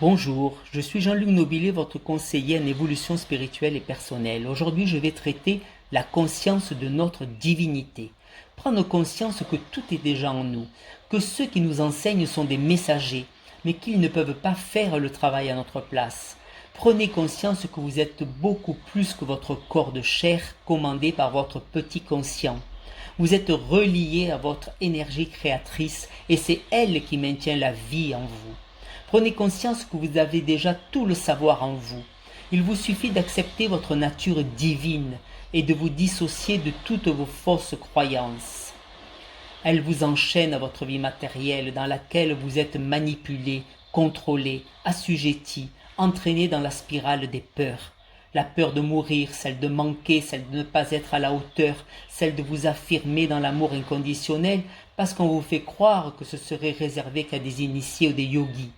Bonjour, je suis Jean-Luc Nobilé, votre conseiller en évolution spirituelle et personnelle. Aujourd'hui, je vais traiter la conscience de notre divinité. Prendre conscience que tout est déjà en nous, que ceux qui nous enseignent sont des messagers, mais qu'ils ne peuvent pas faire le travail à notre place. Prenez conscience que vous êtes beaucoup plus que votre corps de chair commandé par votre petit conscient. Vous êtes relié à votre énergie créatrice et c'est elle qui maintient la vie en vous. Prenez conscience que vous avez déjà tout le savoir en vous. Il vous suffit d'accepter votre nature divine et de vous dissocier de toutes vos fausses croyances. Elle vous enchaîne à votre vie matérielle dans laquelle vous êtes manipulé, contrôlé, assujetti, entraîné dans la spirale des peurs. La peur de mourir, celle de manquer, celle de ne pas être à la hauteur, celle de vous affirmer dans l'amour inconditionnel parce qu'on vous fait croire que ce serait réservé qu'à des initiés ou des yogis.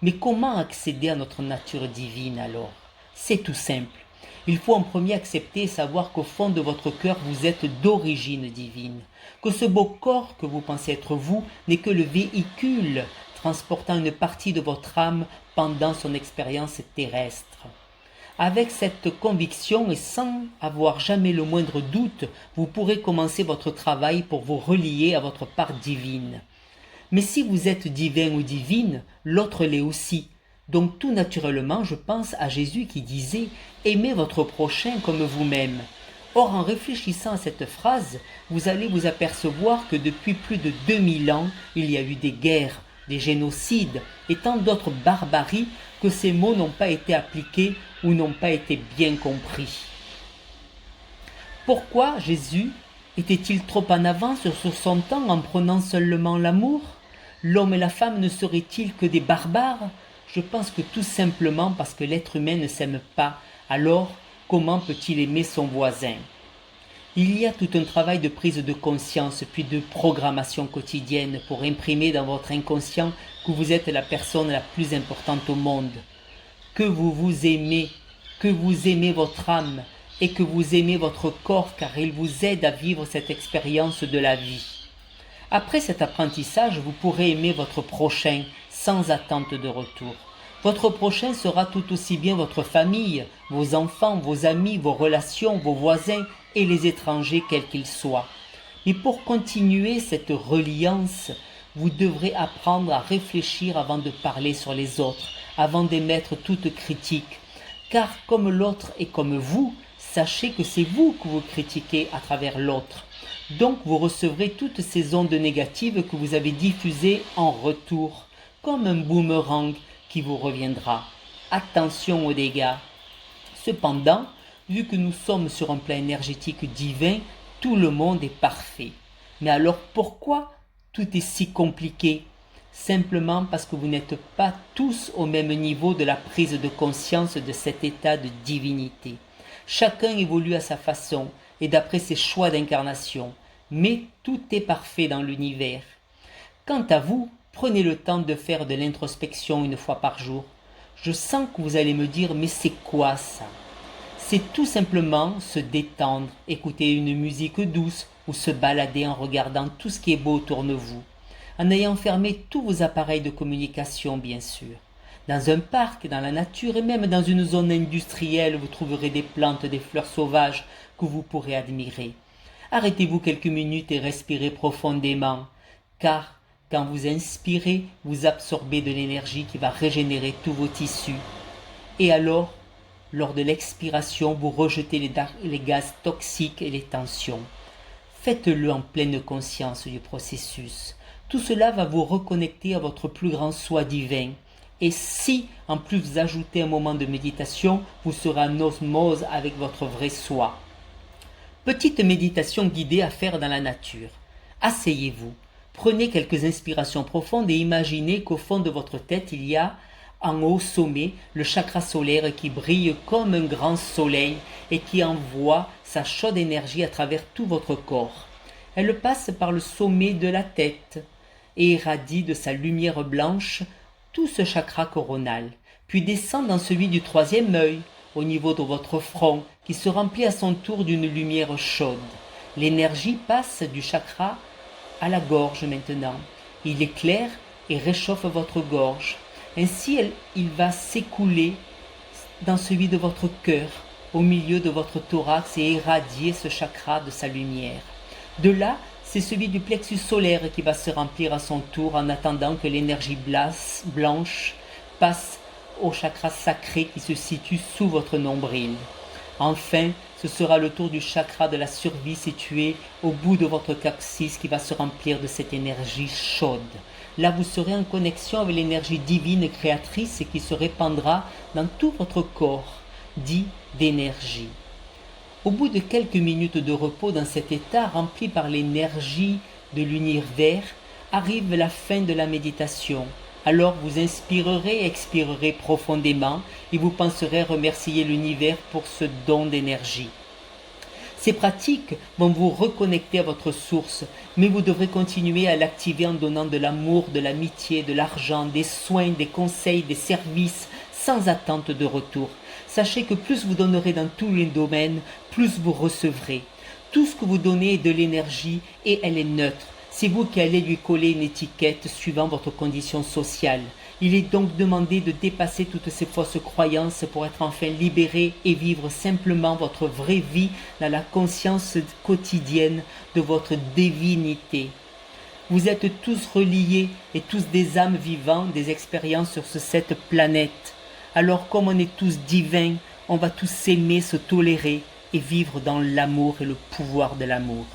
Mais comment accéder à notre nature divine alors? C'est tout simple. Il faut en premier accepter et savoir qu'au fond de votre cœur, vous êtes d'origine divine. Que ce beau corps que vous pensez être vous n'est que le véhicule transportant une partie de votre âme pendant son expérience terrestre. Avec cette conviction et sans avoir jamais le moindre doute, vous pourrez commencer votre travail pour vous relier à votre part divine. Mais si vous êtes divin ou divine, l'autre l'est aussi. Donc tout naturellement, je pense à Jésus qui disait « Aimez votre prochain comme vous-même ». Or, en réfléchissant à cette phrase, vous allez vous apercevoir que depuis plus de 2000 ans, il y a eu des guerres, des génocides et tant d'autres barbaries que ces mots n'ont pas été appliqués ou n'ont pas été bien compris. Pourquoi Jésus était-il trop en avance sur son temps en prenant seulement l'amour? L'homme et la femme ne seraient-ils que des barbares? Je pense que tout simplement parce que l'être humain ne s'aime pas. Alors, comment peut-il aimer son voisin? Il y a tout un travail de prise de conscience puis de programmation quotidienne pour imprimer dans votre inconscient que vous êtes la personne la plus importante au monde, que vous aimez, que vous aimez votre âme et que vous aimez votre corps car il vous aide à vivre cette expérience de la vie. Après cet apprentissage, vous pourrez aimer votre prochain sans attente de retour. Votre prochain sera tout aussi bien votre famille, vos enfants, vos amis, vos relations, vos voisins et les étrangers quels qu'ils soient. Mais pour continuer cette reliance, vous devrez apprendre à réfléchir avant de parler sur les autres, avant d'émettre toute critique. Car comme l'autre est comme vous, sachez que c'est vous que vous critiquez à travers l'autre. Donc vous recevrez toutes ces ondes négatives que vous avez diffusées en retour, comme un boomerang qui vous reviendra. Attention aux dégâts. Cependant, vu que nous sommes sur un plan énergétique divin, tout le monde est parfait. Mais alors pourquoi tout est si compliqué? Simplement parce que vous n'êtes pas tous au même niveau de la prise de conscience de cet état de divinité. Chacun évolue à sa façon et d'après ses choix d'incarnation, mais tout est parfait dans l'univers. Quant à vous, prenez le temps de faire de l'introspection une fois par jour. Je sens que vous allez me dire, mais c'est quoi ça? C'est tout simplement se détendre, écouter une musique douce ou se balader en regardant tout ce qui est beau autour de vous, en ayant fermé tous vos appareils de communication bien sûr. Dans un parc, dans la nature et même dans une zone industrielle, vous trouverez des plantes, des fleurs sauvages que vous pourrez admirer. Arrêtez-vous quelques minutes et respirez profondément, car quand vous inspirez, vous absorbez de l'énergie qui va régénérer tous vos tissus. Et alors, lors de l'expiration, vous rejetez les gaz toxiques et les tensions. Faites-le en pleine conscience du processus. Tout cela va vous reconnecter à votre plus grand soi divin. Et si, en plus, vous ajoutez un moment de méditation, vous serez en osmose avec votre vrai soi. Petite méditation guidée à faire dans la nature. Asseyez-vous, prenez quelques inspirations profondes et imaginez qu'au fond de votre tête, il y a, en haut sommet, le chakra solaire qui brille comme un grand soleil et qui envoie sa chaude énergie à travers tout votre corps. Elle passe par le sommet de la tête et irradie de sa lumière blanche tout ce chakra coronal, puis descend dans celui du troisième œil, au niveau de votre front, qui se remplit à son tour d'une lumière chaude. L'énergie passe du chakra à la gorge maintenant. Il éclaire et réchauffe votre gorge. Ainsi, il va s'écouler dans celui de votre cœur, au milieu de votre thorax et irradier ce chakra de sa lumière. De là, c'est celui du plexus solaire qui va se remplir à son tour en attendant que l'énergie blanche passe au chakra sacré qui se situe sous votre nombril. Enfin, ce sera le tour du chakra de la survie situé au bout de votre coccyx qui va se remplir de cette énergie chaude. Là, vous serez en connexion avec l'énergie divine créatrice qui se répandra dans tout votre corps, dit d'énergie. Au bout de quelques minutes de repos dans cet état rempli par l'énergie de l'univers, arrive la fin de la méditation. Alors vous inspirerez et expirerez profondément et vous penserez remercier l'univers pour ce don d'énergie. Ces pratiques vont vous reconnecter à votre source, mais vous devrez continuer à l'activer en donnant de l'amour, de l'amitié, de l'argent, des soins, des conseils, des services, sans attente de retour. Sachez que plus vous donnerez dans tous les domaines, plus vous recevrez. Tout ce que vous donnez est de l'énergie et elle est neutre. C'est vous qui allez lui coller une étiquette suivant votre condition sociale. Il est donc demandé de dépasser toutes ces fausses croyances pour être enfin libéré et vivre simplement votre vraie vie dans la conscience quotidienne de votre divinité. Vous êtes tous reliés et tous des âmes vivantes, des expériences sur cette planète. Alors comme on est tous divins, on va tous s'aimer, se tolérer et vivre dans l'amour et le pouvoir de l'amour.